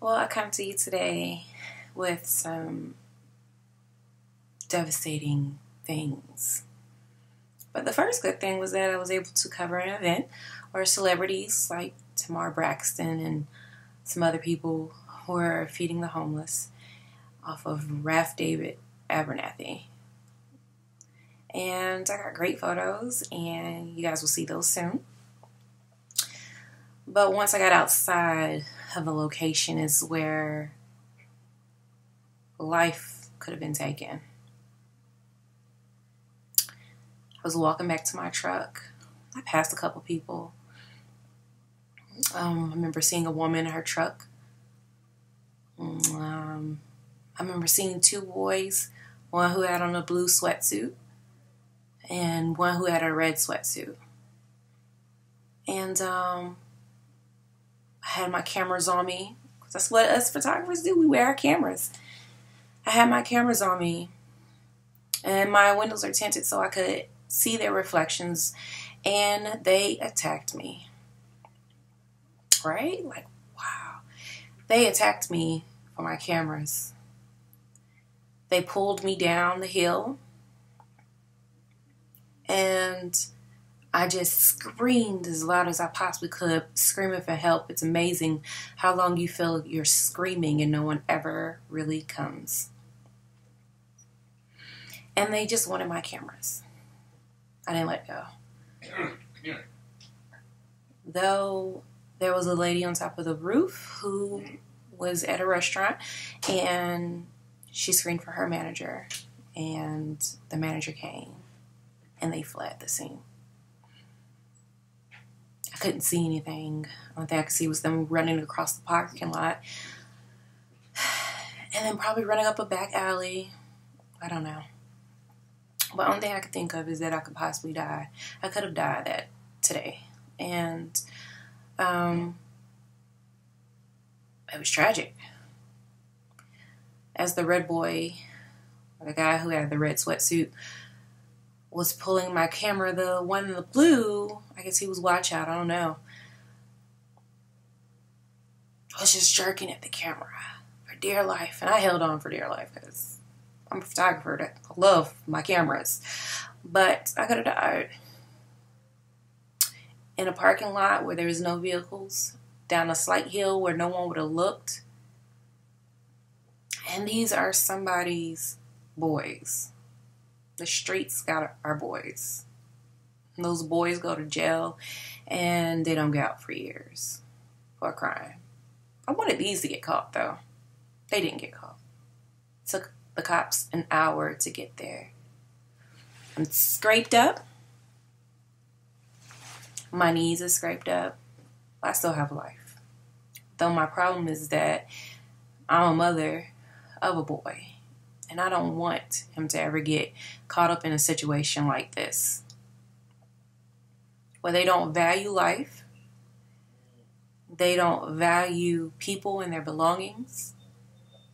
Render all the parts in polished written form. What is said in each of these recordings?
Well, I come to you today with some devastating things. But the first good thing was that I was able to cover an event where celebrities like Tamar Braxton and some other people were feeding the homeless off of Ralph David Abernathy. And I got great photos, and you guys will see those soon. But once I got outside of the location is where life could have been taken. I was walking back to my truck. I passed a couple people. I remember seeing a woman in her truck. I remember seeing two boys, one who had on a blue sweatsuit and one who had a red sweatsuit. And I had my cameras on me. That's what us photographers do. We wear our cameras. I had my cameras on me, and my windows are tinted so I could see their reflections, and they attacked me. Right? Like, wow. They attacked me for my cameras. They pulled me down the hill, and I just screamed as loud as I possibly could, screaming for help. It's amazing how long you feel you're screaming and no one ever really comes. And they just wanted my cameras. I didn't let go. Though there was a lady on top of the roof who was at a restaurant, and she screamed for her manager, and the manager came, and they fled the scene. I couldn't see anything. The only thing I could see was them running across the parking lot, and then probably running up a back alley. I don't know. But the only thing I could think of is that I could possibly die. I could have died today. And it was tragic. As the red boy, the guy who had the red sweatsuit, was pulling my camera, the one in the blue, I guess he was watch out, I don't know, I was just jerking at the camera for dear life. And I held on for dear life because I'm a photographer. I love my cameras. But I could have died. In a parking lot where there was no vehicles, down a slight hill where no one would have looked. And these are somebody's boys. The streets got our boys. And those boys go to jail and they don't get out for years for a crime. I wanted these to get caught, though. They didn't get caught. It took the cops an hour to get there. I'm scraped up. My knees are scraped up. I still have life. Though my problem is that I'm a mother of a boy, and I don't want him to ever get caught up in a situation like this, where they don't value life, they don't value people and their belongings,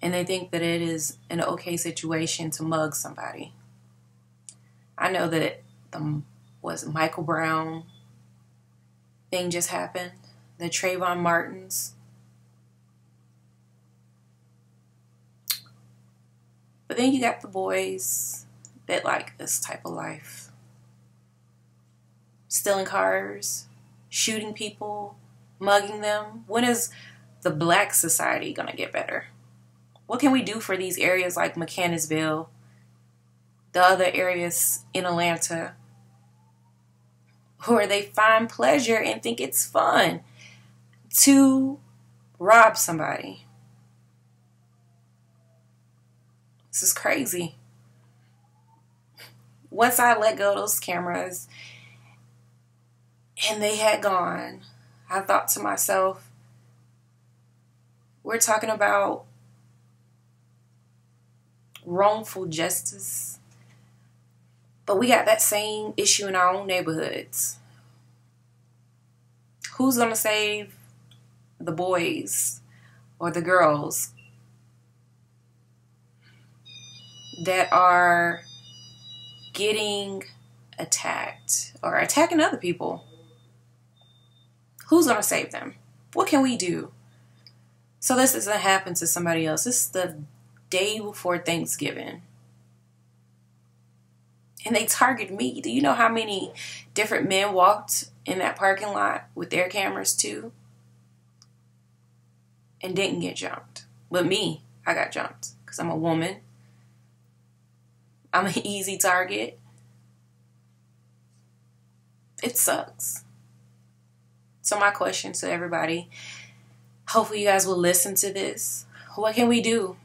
and they think that it is an okay situation to mug somebody. I know that the Michael Brown thing just happened, the Trayvon Martins. But then you got the boys that like this type of life. Stealing cars, shooting people, mugging them. When is the black society going to get better? What can we do for these areas like Mechanicsville, the other areas in Atlanta, where they find pleasure and think it's fun to rob somebody? This is crazy. Once I let go of those cameras and they had gone, I thought to myself, we're talking about wrongful justice, but we got that same issue in our own neighborhoods. Who's going to save the boys or the girls that are getting attacked or attacking other people? Who's going to save them? What can we do So this doesn't happen to somebody else. This is the day before Thanksgiving. And they target me. Do you know how many different men walked in that parking lot with their cameras too? And didn't get jumped. But me, I got jumped because I'm a woman. I'm an easy target. It sucks. So my question to everybody, hopefully you guys will listen to this. What can we do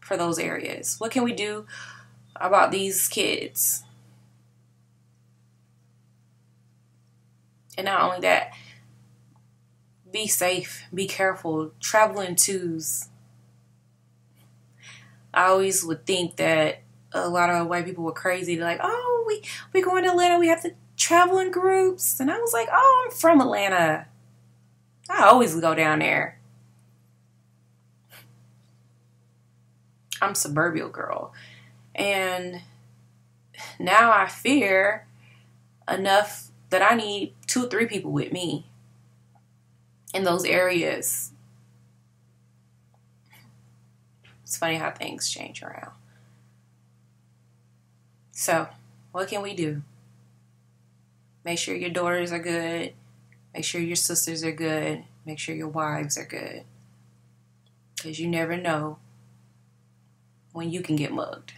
for those areas? What can we do about these kids? And not only that, be safe, be careful, travel in twos. I always would think that a lot of white people were crazy. They're like, oh, we going to Atlanta, we have to travel in groups. And I was like, oh, I'm from Atlanta. I always go down there. I'm a suburban girl. And now I fear enough that I need 2 or 3 people with me in those areas. It's funny how things change around. So, what can we do? Make sure your daughters are good. Make sure your sisters are good. Make sure your wives are good. Because you never know when you can get mugged.